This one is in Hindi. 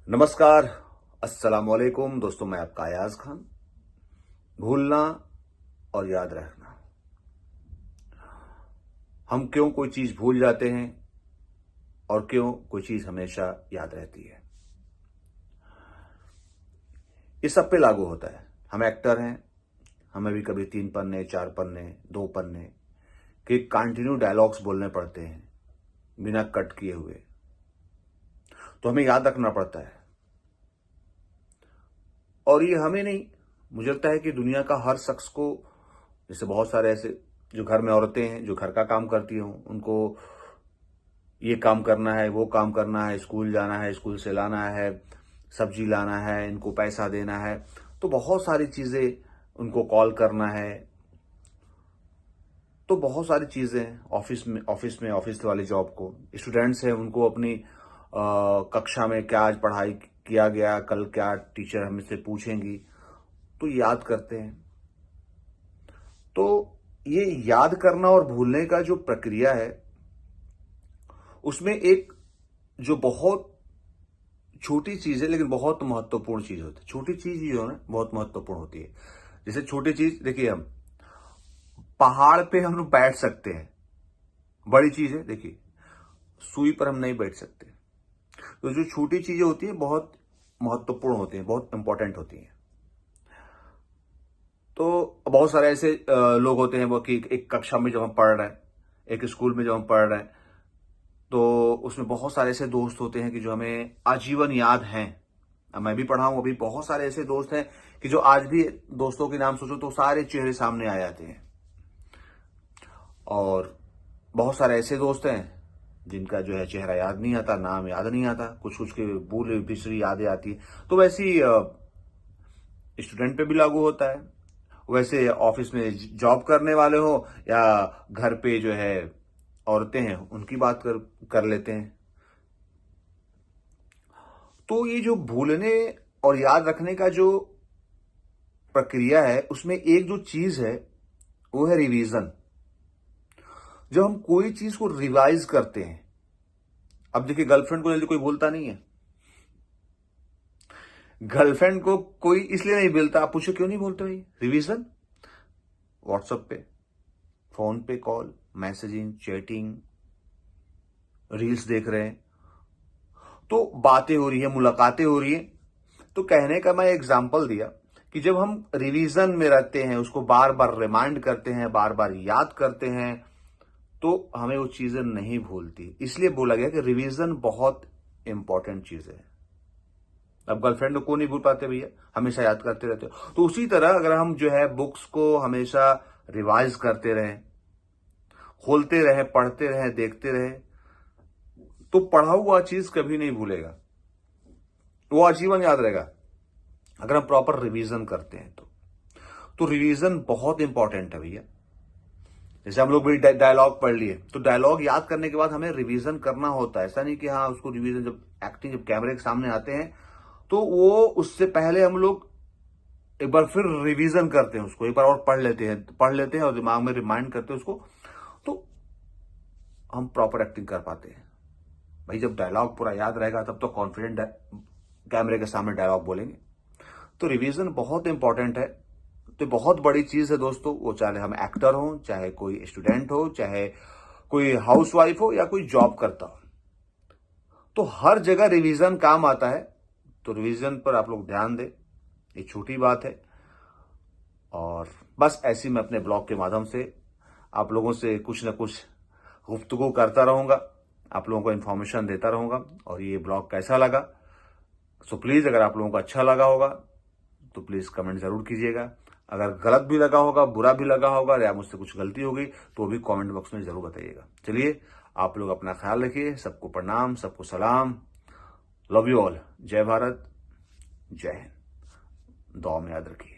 नमस्कार, अस्सलाम वालेकुम दोस्तों। मैं आपका अयाज खान। भूलना और याद रखना, हम क्यों कोई चीज भूल जाते हैं और क्यों कोई चीज हमेशा याद रहती है, ये सब पे लागू होता है। हम एक्टर हैं, हमें भी कभी 3 पन्ने, 4 पन्ने, 2 पन्ने के कंटिन्यू डायलॉग्स बोलने पड़ते हैं बिना कट किए हुए, तो हमें याद रखना पड़ता है। और ये हमें नहीं, मुझे लगता है कि दुनिया का हर शख्स को, जैसे बहुत सारे ऐसे जो घर में औरतें हैं जो घर का काम करती हों, उनको ये काम करना है, वो काम करना है, स्कूल जाना है, स्कूल से लाना है, सब्जी लाना है, इनको पैसा देना है, तो बहुत सारी चीजें, उनको कॉल करना है, तो बहुत सारी चीजें ऑफिस वाली जॉब को, स्टूडेंट्स हैं उनको अपनी कक्षा में क्या आज पढ़ाई किया गया, कल क्या टीचर हमसे पूछेंगी, तो याद करते हैं। तो ये याद करना और भूलने का जो प्रक्रिया है, उसमें एक जो बहुत छोटी चीज है लेकिन बहुत महत्वपूर्ण चीज होती है। छोटी चीज जो है ना बहुत महत्वपूर्ण होती है। जैसे छोटी चीज देखिए, हम पहाड़ पे हम लोग बैठ सकते हैं, बड़ी चीज है। देखिए, सुई पर हम नहीं बैठ सकते। तो जो छोटी चीजें होती है बहुत महत्वपूर्ण होती है, बहुत इंपॉर्टेंट होती है। तो बहुत सारे ऐसे लोग होते हैं वो कि एक कक्षा में जब हम पढ़ रहे हैं, एक स्कूल में जब हम पढ़ रहे हैं, तो उसमें बहुत सारे ऐसे दोस्त होते हैं कि जो हमें आजीवन याद हैं। अब मैं भी पढ़ा हूं, अभी बहुत सारे ऐसे दोस्त हैं कि जो आज भी दोस्तों के नाम सोचो तो सारे चेहरे सामने आ जाते हैं। और बहुत सारे ऐसे दोस्त हैं जिनका जो है चेहरा याद नहीं आता, नाम याद नहीं आता, कुछ कुछ के भूल बिसरी यादें आती है। तो वैसी स्टूडेंट पे भी लागू होता है, वैसे ऑफिस में जॉब करने वाले हो या घर पे जो है औरतें हैं उनकी बात कर लेते हैं। तो ये जो भूलने और याद रखने का जो प्रक्रिया है, उसमें एक जो चीज है वो है रिवीजन। जब हम कोई चीज को रिवाइज करते हैं, अब देखिए गर्लफ्रेंड को जल्दी कोई भूलता नहीं है। गर्लफ्रेंड को कोई इसलिए नहीं भूलता, आप पूछो क्यों नहीं भूलते भाई? रिवीजन। व्हाट्सएप पे, फोन पे कॉल, मैसेजिंग, चैटिंग, रील्स देख रहे हैं, तो बातें हो रही है, मुलाकातें हो रही है। तो कहने का मैं एग्जाम्पल दिया कि जब हम रिवीजन में रहते हैं, उसको बार बार रिमाइंड करते हैं, बार बार याद करते हैं, तो हमें वो चीजें नहीं भूलती। इसलिए बोला गया कि रिवीजन बहुत इंपॉर्टेंट चीज है। अब गर्लफ्रेंड को नहीं भूल पाते भैया, हमेशा याद करते रहते हो। तो उसी तरह अगर हम जो है बुक्स को हमेशा रिवाइज करते रहें, खोलते रहे, पढ़ते रहे, देखते रहे, तो पढ़ा हुआ चीज कभी नहीं भूलेगा, वो आजीवन याद रहेगा अगर हम प्रॉपर रिवीजन करते हैं तो रिवीजन बहुत इंपॉर्टेंट है भैया। जैसे हम लोग भी डायलॉग पढ़ लिए, तो डायलॉग याद करने के बाद हमें रिवीजन करना होता है। ऐसा नहीं कि हाँ उसको रिवीजन, जब एक्टिंग, जब कैमरे के सामने आते हैं तो वो उससे पहले हम लोग एक बार फिर रिवीजन करते हैं, उसको एक बार और पढ़ लेते हैं और दिमाग में रिमाइंड करते हैं उसको, तो हम प्रॉपर एक्टिंग कर पाते हैं। भाई जब डायलॉग पूरा याद रहेगा तब तो कॉन्फिडेंट कैमरे के सामने डायलॉग बोलेंगे। तो रिवीजन बहुत इंपॉर्टेंट है। तो बहुत बड़ी चीज है दोस्तों, वो चाहे हम एक्टर हो, चाहे कोई स्टूडेंट हो, चाहे कोई हाउसवाइफ हो या कोई जॉब करता हो, तो हर जगह रिवीजन काम आता है। तो रिवीजन पर आप लोग ध्यान दें, ये छोटी बात है। और बस ऐसी मैं अपने ब्लॉग के माध्यम से आप लोगों से कुछ ना कुछ गुफ्तगू करता रहूंगा, आप लोगों को इन्फॉर्मेशन देता रहूंगा। और ये ब्लॉग कैसा लगा, सो प्लीज अगर आप लोगों को अच्छा लगा होगा तो प्लीज कमेंट जरूर कीजिएगा। अगर गलत भी लगा होगा, बुरा भी लगा होगा या मुझसे कुछ गलती हो गई तो भी कमेंट बॉक्स में जरूर बताइएगा। चलिए, आप लोग अपना ख्याल रखिए। सबको प्रणाम, सबको सलाम। Love you all. जय भारत, जय हिंद। दुआ में याद रखिए।